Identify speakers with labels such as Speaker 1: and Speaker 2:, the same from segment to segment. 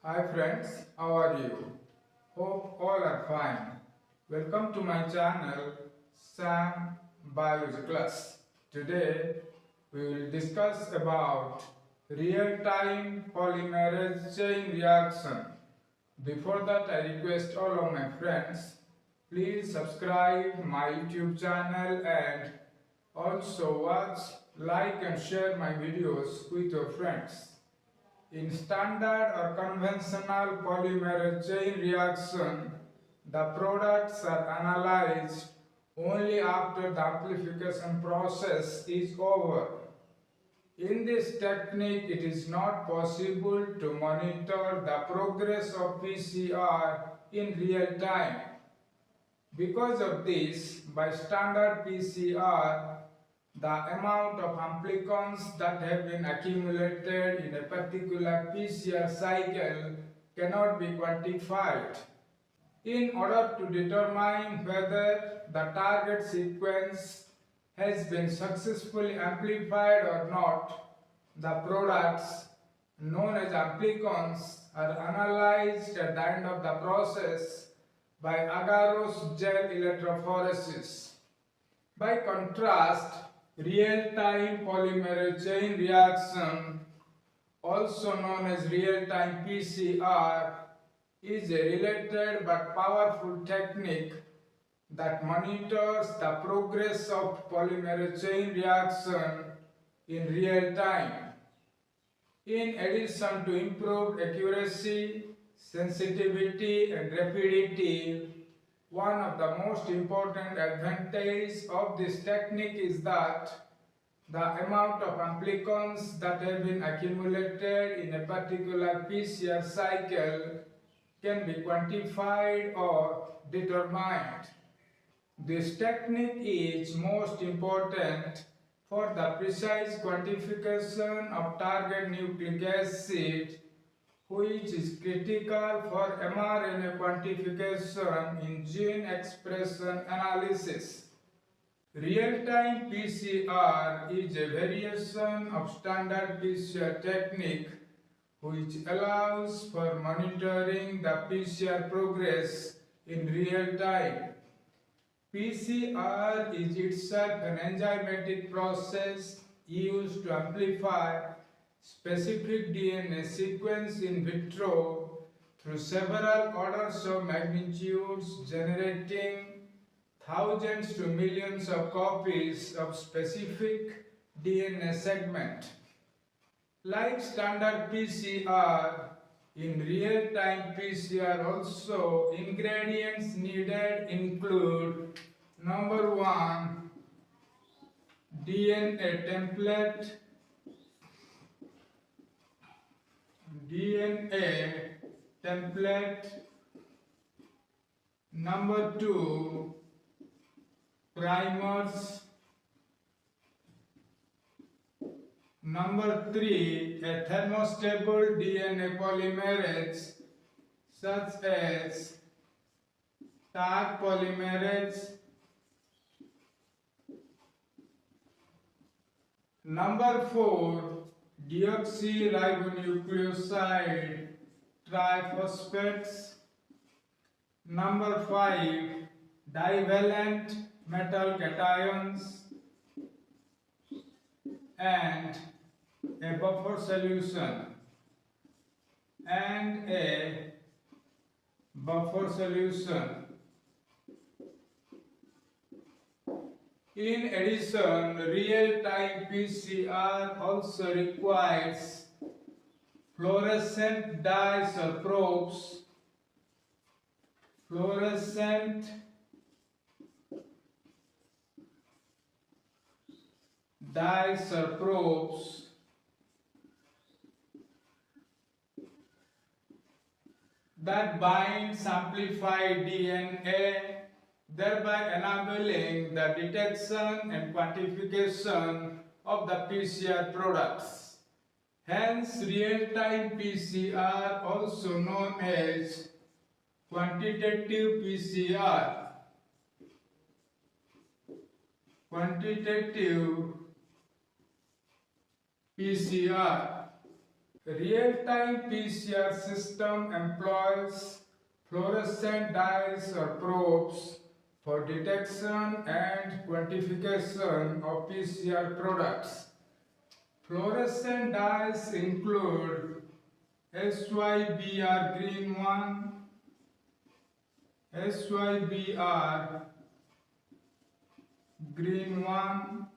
Speaker 1: Hi friends, how are you? Hope all are fine. Welcome to my channel Sam Biology Class. Today we will discuss about real-time polymerase chain reaction. Before that, I request all of my friends, please subscribe my YouTube channel and also watch, like and share my videos with your friends. In standard or conventional polymerase chain reaction, the products are analyzed only after the amplification process is over. In this technique, it is not possible to monitor the progress of PCR in real time. Because of this, by standard PCR, the amount of amplicons that have been accumulated in a particular PCR cycle cannot be quantified. In order to determine whether the target sequence has been successfully amplified or not, the products known as amplicons are analyzed at the end of the process by agarose gel electrophoresis. By contrast, real-time polymerase chain reaction, also known as real-time PCR, is a related but powerful technique that monitors the progress of polymerase chain reaction in real time. In addition to improved accuracy, sensitivity and rapidity, one of the most important advantages of this technique is that the amount of amplicons that have been accumulated in a particular PCR cycle can be quantified or determined. This technique is most important for the precise quantification of target nucleic acid, which is critical for mRNA quantification in gene expression analysis. Real-time PCR is a variation of standard PCR technique which allows for monitoring the PCR progress in real time. PCR is itself an enzymatic process used to amplify specific DNA sequence in vitro through several orders of magnitudes, generating thousands to millions of copies of specific DNA segment. Like standard PCR, in real-time PCR also ingredients needed include number 1, DNA template, number 2, primers, number 3, a thermostable DNA polymerase such as Taq polymerase. Number 4, deoxyribonucleoside triphosphates. Number 5, divalent metal cations and a buffer solution In addition, real-time PCR also requires fluorescent dyes or probes, that binds amplified DNA, thereby enabling the detection and quantification of the PCR products. Hence, real-time PCR, also known as quantitative PCR. Real-time PCR system employs fluorescent dyes or probes for detection and quantification of PCR products. Fluorescent dyes include SYBR green 1, SYBR green 1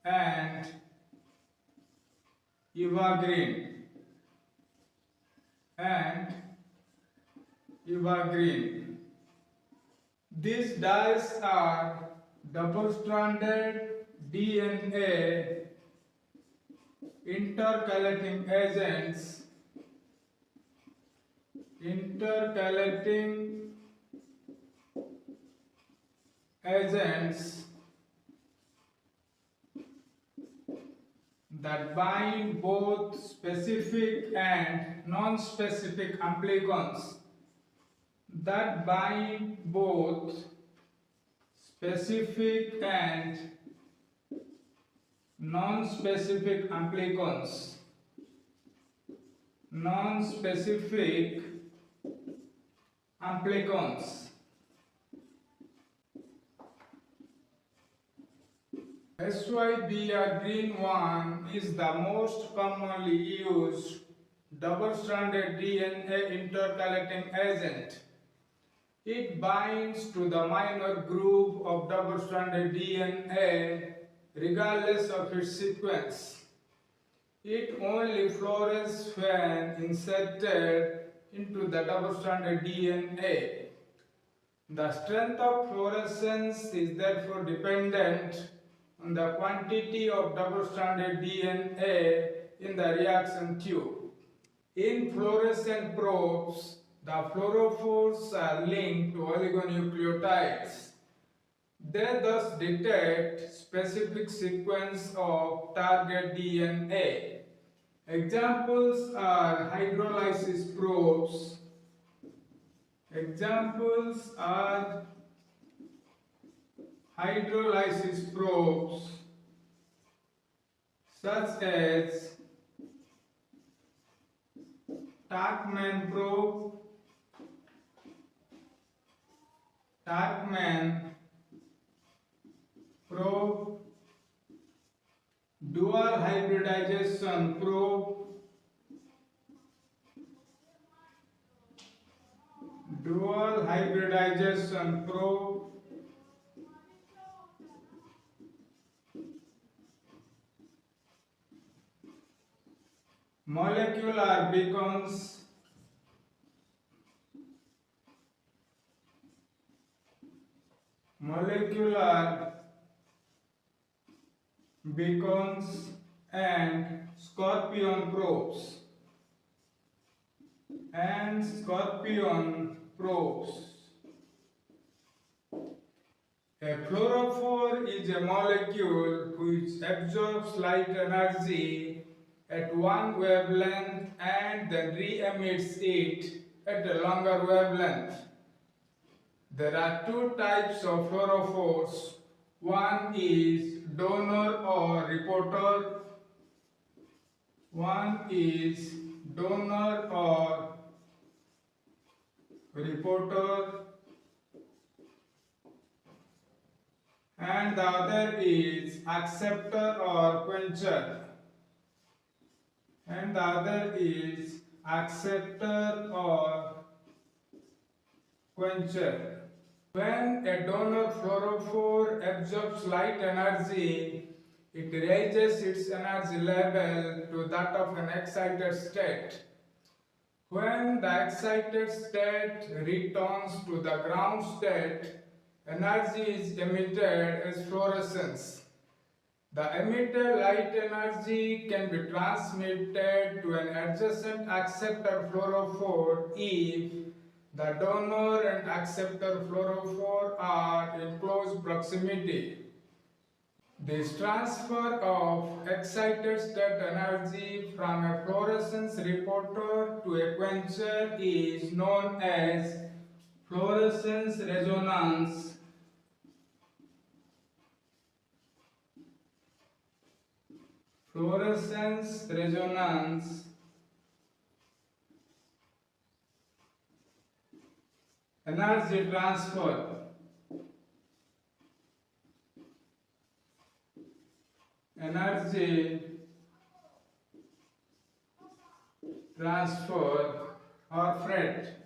Speaker 1: and Eva green and Eva green. These dyes are double-stranded DNA intercalating agents that bind both specific and non-specific amplicons. That bind both specific and non-specific amplicons. Non-specific amplicons. SYBR green 1 is the most commonly used double-stranded DNA intercalating agent. It binds to the minor group of double-stranded DNA regardless of its sequence. It only fluoresces when inserted into the double-stranded DNA. The strength of fluorescence is therefore dependent on the quantity of double-stranded DNA in the reaction tube. In fluorescent probes, the fluorophores are linked to oligonucleotides. They thus detect specific sequence of target DNA. Examples are hydrolysis probes. Such as Tachman probe, dual hybridization probe, molecular beacons, and scorpion probes. A fluorophore is a molecule which absorbs light energy at one wavelength and then re-emits it at a longer wavelength. There are two types of fluorophores. One is donor or reporter. And the other is acceptor or quencher. When a donor fluorophore absorbs light energy, it raises its energy level to that of an excited state. When the excited state returns to the ground state, energy is emitted as fluorescence. The emitted light energy can be transmitted to an adjacent acceptor fluorophore if the donor and acceptor fluorophore are in close proximity. This transfer of excited state energy from a fluorescence reporter to a quencher is known as fluorescence resonance. fluorescence resonance energy transfer, energy transfer or fret.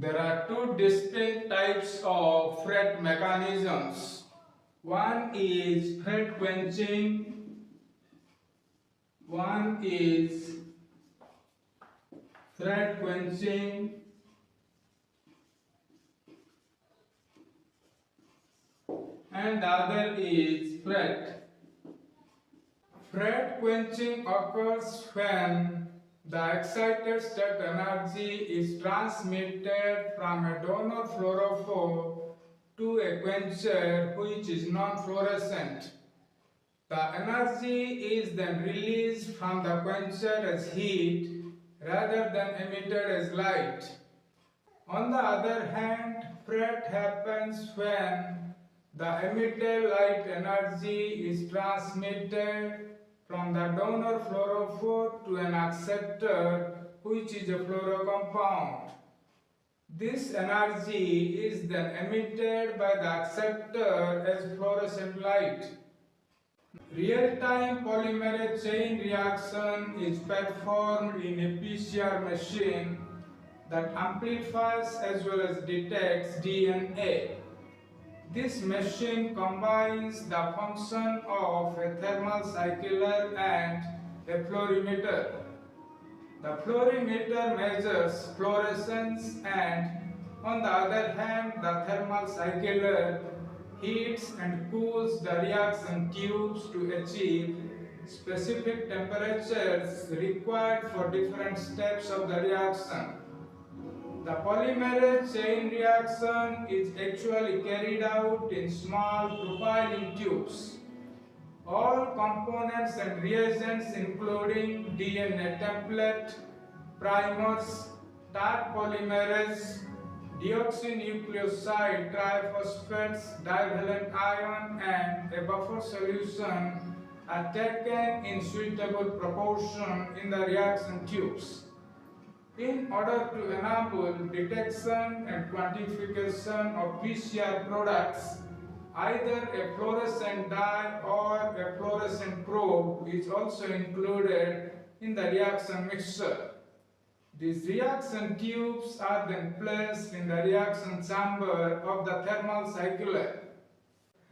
Speaker 1: There are two distinct types of fret mechanisms. One is fret quenching, one is fret quenching and the other is fret. Fret quenching occurs when the excited state energy is transmitted from a donor fluorophore to a quencher which is non-fluorescent. The energy is then released from the quencher as heat rather than emitted as light. On the other hand, fret happens when the emitted light energy is transmitted from the donor fluorophore to an acceptor which is a fluorocompound. This energy is then emitted by the acceptor as fluorescent light. Real-time polymerase chain reaction is performed in a PCR machine that amplifies as well as detects DNA. This machine combines the function of a thermal cycler and a fluorimeter. The fluorimeter measures fluorescence and, on the other hand, the thermal cycler heats and cools the reaction tubes to achieve specific temperatures required for different steps of the reaction. The polymerase chain reaction is actually carried out in small profiling tubes. All components and reagents including DNA template, primers, Taq polymerase, deoxynucleoside triphosphates, divalent ion and a buffer solution are taken in suitable proportion in the reaction tubes. In order to enable detection and quantification of PCR products, either a fluorescent dye or a fluorescent probe is also included in the reaction mixture. These reaction tubes are then placed in the reaction chamber of the thermal cycler.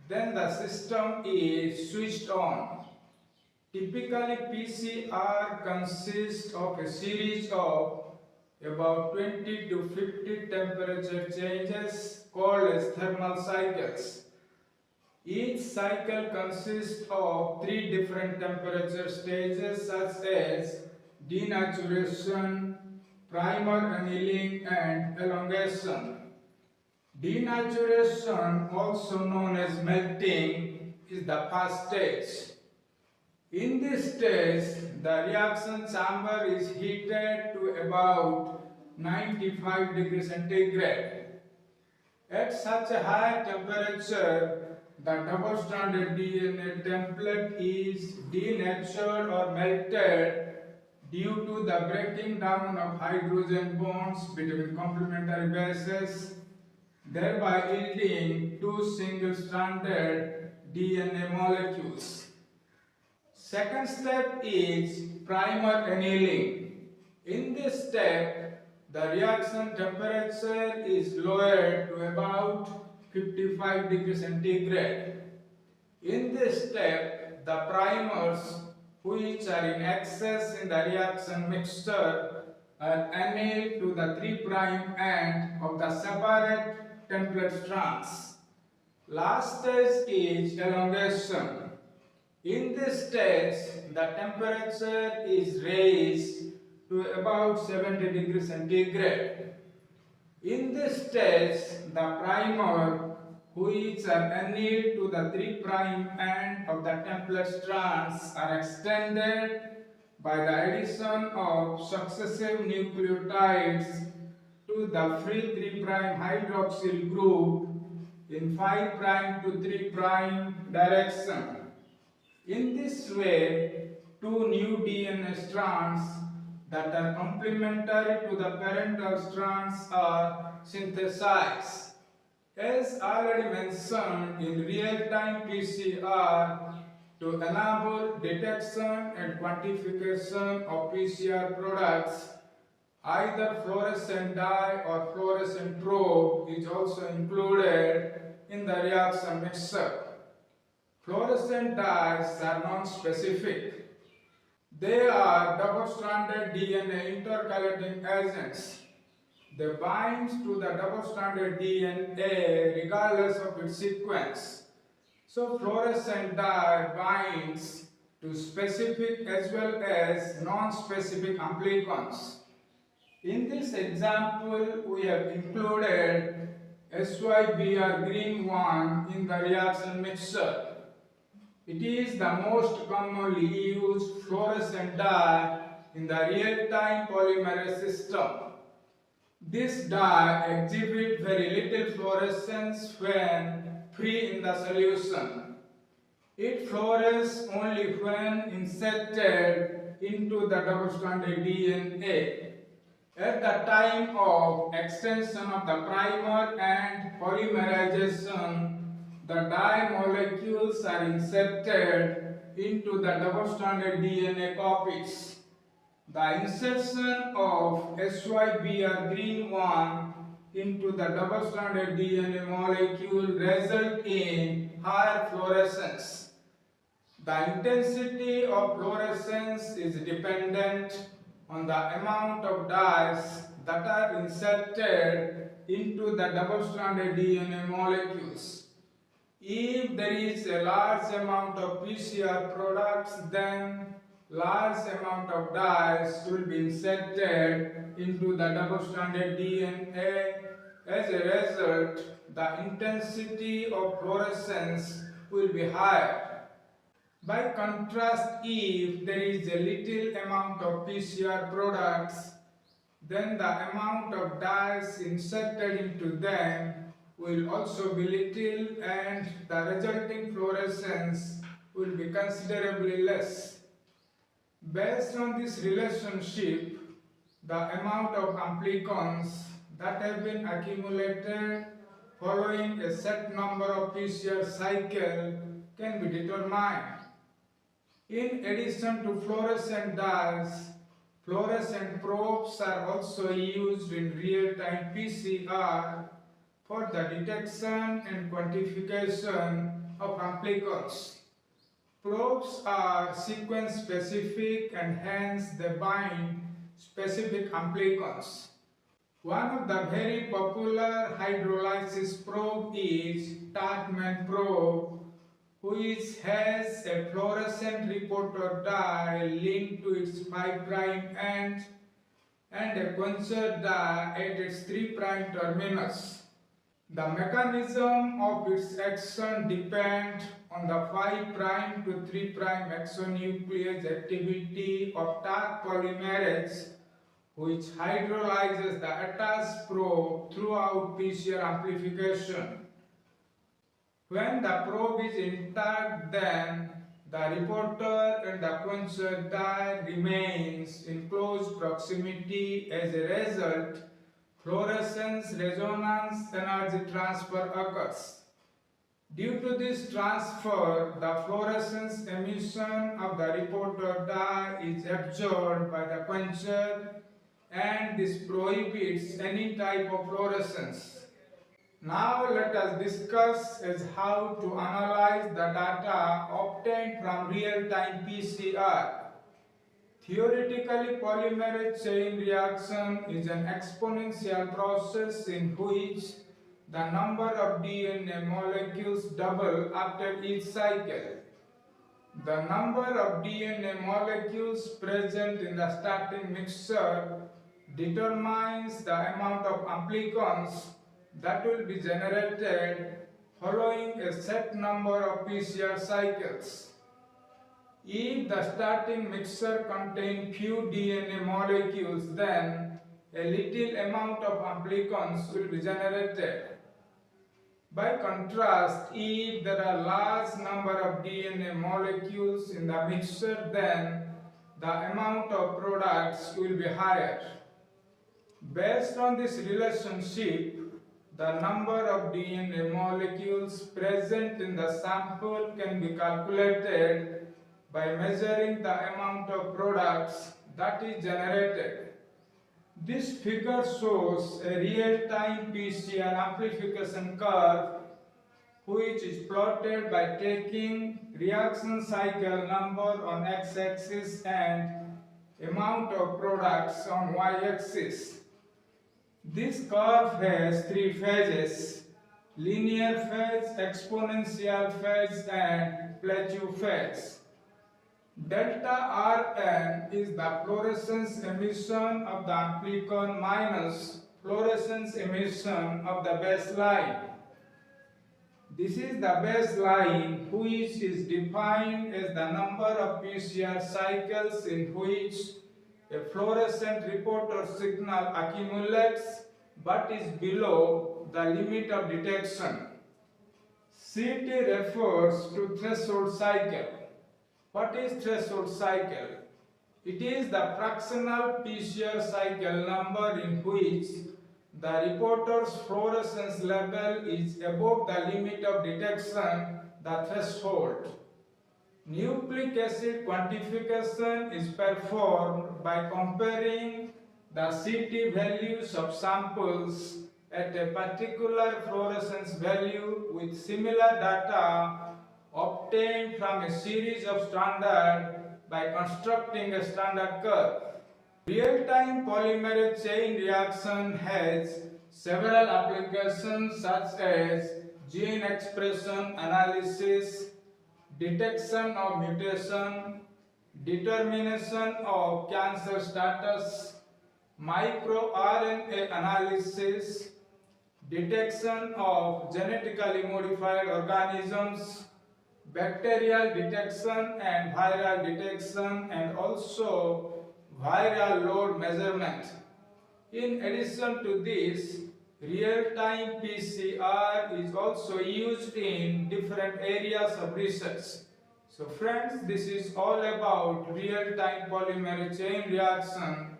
Speaker 1: Then the system is switched on. Typically, PCR consists of a series of about 20 to 50 temperature changes called as thermal cycles. Each cycle consists of three different temperature stages such as denaturation, primer annealing and elongation. Denaturation, also known as melting, is the first stage. In this stage, the reaction chamber is heated to about 95 degrees centigrade. At such a high temperature, the double-stranded DNA template is denatured or melted due to the breaking down of hydrogen bonds between complementary bases, thereby yielding two single-stranded DNA molecules. Second step is primer annealing. In this step, the reaction temperature is lowered to about 55 degrees centigrade. In this step, the primers which are in excess in the reaction mixture are annealed to the 3' end of the separate template strands. Last stage is elongation. In this stage, the temperature is raised to about 70 degrees centigrade. In this stage, the primer, which are annealed to the 3' end of the template strands, are extended by the addition of successive nucleotides to the free 3' hydroxyl group in 5' to 3' direction. In this way, two new DNA strands that are complementary to the parental strands are synthesized. As already mentioned, in real-time PCR, to enable detection and quantification of PCR products, either fluorescent dye or fluorescent probe is also included in the reaction mixture. Fluorescent dyes are non-specific. They are double-stranded DNA intercalating agents. They bind to the double-stranded DNA regardless of its sequence. So fluorescent dye binds to specific as well as non-specific amplicons. In this example, we have included SYBR green one in the reaction mixture. It is the most commonly used fluorescent dye in the real-time polymerase system. This dye exhibits very little fluorescence when free in the solution. It fluoresces only when inserted into the double-stranded DNA. At the time of extension of the primer and polymerization, the dye molecules are inserted into the double-stranded DNA copies. The insertion of SYBR green one into the double-stranded DNA molecule results in higher fluorescence. The intensity of fluorescence is dependent on the amount of dyes that are inserted into the double-stranded DNA molecules. If there is a large amount of PCR products, then large amount of dyes will be inserted into the double-stranded DNA. As a result, the intensity of fluorescence will be higher. By contrast, if there is a little amount of PCR products, then the amount of dyes inserted into them will also be little and the resulting fluorescence will be considerably less. Based on this relationship, the amount of amplicons that have been accumulated following a set number of PCR cycles can be determined. In addition to fluorescent dyes, fluorescent probes are also used in real-time PCR for the detection and quantification of amplicons. Probes are sequence specific and hence they bind specific amplicons. One of the very popular hydrolysis probe is Tartman probe, which has a fluorescent reporter dye linked to its 5' end and a quencher dye at its 3' terminus. The mechanism of its action depends on the 5' to 3' exonuclease activity of Taq polymerase, which hydrolyzes the attached probe throughout PCR amplification. When the probe is intact, then the reporter and the quencher dye remains in close proximity. As a result, fluorescence resonance energy transfer occurs. Due to this transfer, the fluorescence emission of the reporter dye is absorbed by the quencher and this prohibits any type of fluorescence. Now let us discuss as how to analyze the data obtained from real-time PCR. Theoretically, polymerase chain reaction is an exponential process in which the number of DNA molecules double after each cycle. The number of DNA molecules present in the starting mixture determines the amount of amplicons that will be generated following a set number of PCR cycles. If the starting mixture contains few DNA molecules, then a little amount of amplicons will be generated. By contrast, if there are large number of DNA molecules in the mixture, then the amount of products will be higher. Based on this relationship, the number of DNA molecules present in the sample can be calculated by measuring the amount of products that is generated. This figure shows a real-time PCR amplification curve which is plotted by taking reaction cycle number on x-axis and amount of products on y-axis. This curve has three phases: linear phase, exponential phase, and plateau phase. Delta Rn is the fluorescence emission of the amplicon minus fluorescence emission of the baseline. This is the baseline, which is defined as the number of PCR cycles in which a fluorescent reporter signal accumulates but is below the limit of detection. CT refers to threshold cycle. What is threshold cycle? It is the fractional PCR cycle number in which the reporter's fluorescence level is above the limit of detection, the threshold. Nucleic acid quantification is performed by comparing the CT values of samples at a particular fluorescence value with similar data obtained from a series of standards by constructing a standard curve. Real-time polymerase chain reaction has several applications such as gene expression analysis, detection of mutation, determination of cancer status, microRNA analysis, detection of genetically modified organisms, bacterial detection and viral detection, and also viral load measurement. In addition to this, real-time PCR is also used in different areas of research. So friends, this is all about real-time polymerase chain reaction.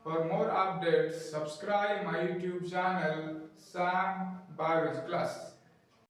Speaker 1: For more updates, subscribe my YouTube channel, Sam Biology Class.